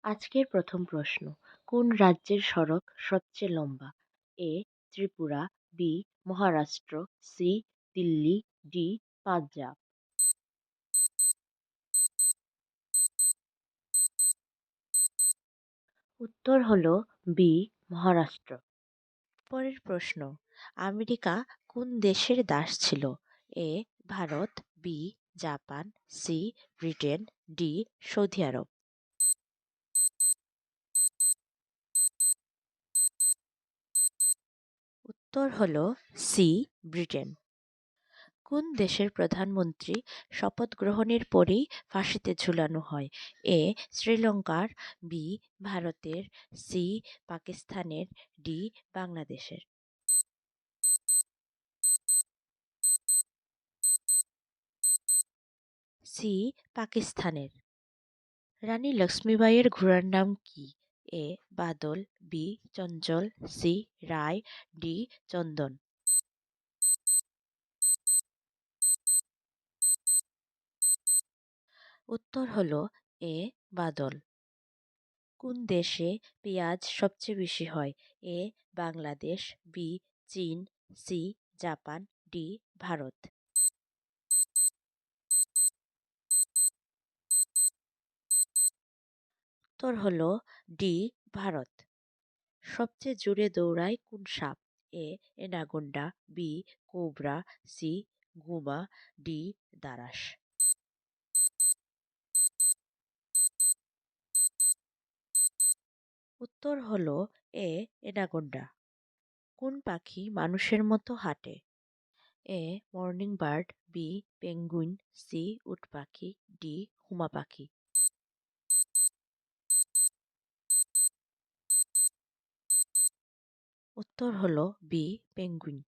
আজকের প্রথম প্রশ্ন, কোন রাজ্যের সড়ক সবচেয়ে লম্বা? A Tripura, B Maharashtra, C Delhi, D Punjab. উত্তর হলো বি মহারাষ্ট্র। পরের প্রশ্ন, আমেরিকা কোন দেশের দাস ছিল? A Bharat, B Japan, C Britain, D Saudi Arab. উত্তর হলো সি ব্রিটেন। কোন দেশের প্রধানমন্ত্রী শপথ গ্রহণের পরেই ফাঁসিতে ঝুলানো হয়? এ শ্রীলঙ্কার, বি ভারতের, সি পাকিস্তানের, ডি বাংলাদেশের। সি পাকিস্তানের। রানী লক্ষ্মীবাঈয়ের ঘোড়ার নাম কি? এ বাদল, বি চঞ্চল, সি রায়, ডি চন্দন। উত্তর হলো এ বাদল। কোন দেশে পেঁয়াজ সবচেয়ে বেশি হয়? এ বাংলাদেশ, বি চীন, সি জাপান, ডি ভারত। উত্তর হলো ডি ভারত। সবচেয়ে জোরে দৌড়ায় কোন সাপ? A anaconda, B cobra, C গুমা, ডি দারাস। উত্তর হলো এ এনাকোন্ডা। কোন পাখি মানুষের মতো হাঁটে? A morning bird, B penguin, C উট পাখি, ডি হুমা পাখি। উত্তর হলো বি পেঙ্গুইন।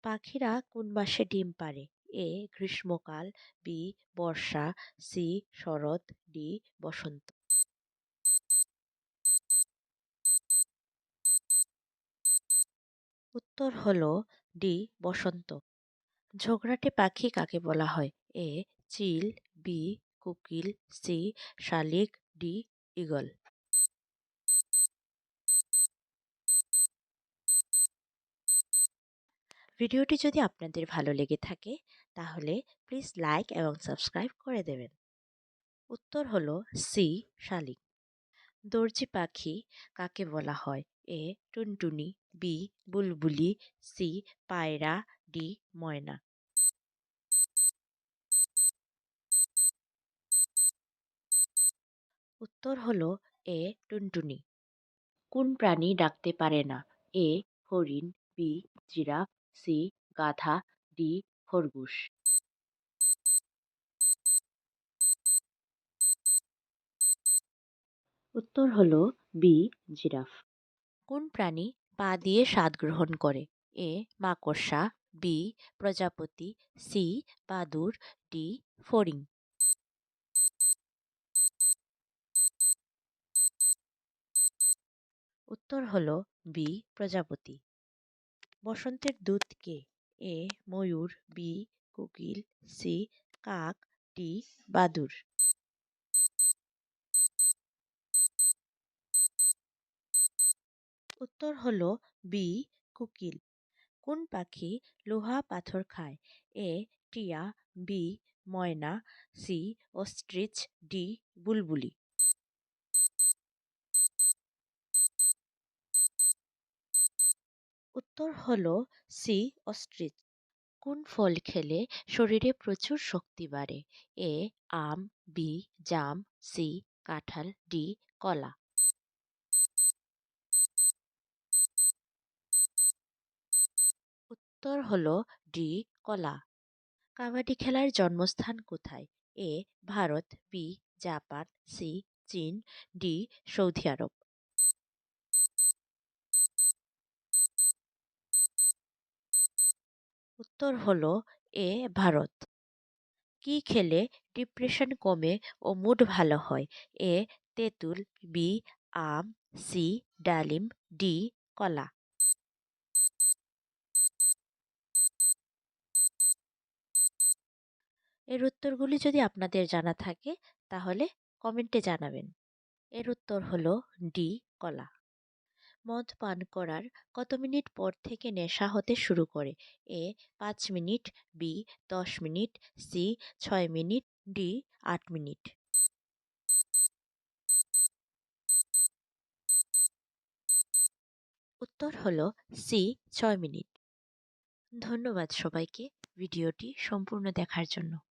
পাখিরা কোন মাসে ডিম পাড়ে? এ গ্রীষ্মকাল, বি বর্ষা, সি শরৎ, ডি বসন্ত। উত্তর হলো ডি বসন্ত। ঝগড়াটে পাখি কাকে বলা হয়? এ চিল, বি কোকিল, সি শালিক, ডি ঈগল। ভিডিওটি যদি আপনাদের ভালো লেগে থাকে তাহলে প্লিজ লাইক এবং সাবস্ক্রাইব করে দেবেন। উত্তর হলো সি শালিক। দর্জি পাখি কাকে বলা হয়? এ টুনটুনি, বি বুলবুলি, সি পায়রা, ডি ময়না। উত্তর হলো এ টুনটুনি। কোন প্রাণী ডাকতে পারে না? এ হরিণ, বি জিরাফ, সি গাধা, ডি খরগোশ। উত্তর হলো বি জিরাফ। কোন প্রাণী পা দিয়ে স্বাদ গ্রহণ করে? এ মাকড়সা, বি প্রজাপতি, সি বাদুড়, ডি ফড়িং। উত্তর হলো বি প্রজাপতি। বসন্তের দূত কে? এ ময়ূর, বি কোকিল, সি কাক, ডি বাদুড়। উত্তর হলো বি কোকিল। কোন পাখি লোহা পাথর খায়? এ টিয়া, বি ময়না, সি অস্ট্রিচ, ডি বুলবুলি। উত্তর হলো সি অস্ট্রিচ। কোন ফল খেলে শরীরে প্রচুর শক্তি বাড়ে? এ আম, বি জাম, সি কাঁঠাল, ডি কলা। উত্তর হলো ডি কলা। কাবাডি খেলার জন্মস্থান কোথায়? এ ভারত, বি জাপান, সি চীন, ডি সৌদি আরব। উত্তর হলো এ ভারত। কি খেলে ডিপ্রেশন কমে ও মুড ভালো হয়? এ তেঁতুল, বি আম, সি ডালিম, ডি কলা। এর উত্তরগুলি যদি আপনাদের জানা থাকে তাহলে কমেন্টে জানাবেন। এর উত্তর হলো ডি কলা। মদ পান করার কত মিনিট পর থেকে নেশা হতে শুরু করে? A ৫ minute, B ১০ minute, C ৬ minute, D ৮ minute. উত্তর হলো সি ৬ মিনিট। ধন্যবাদ সবাইকে ভিডিওটি সম্পূর্ণ দেখার জন্য।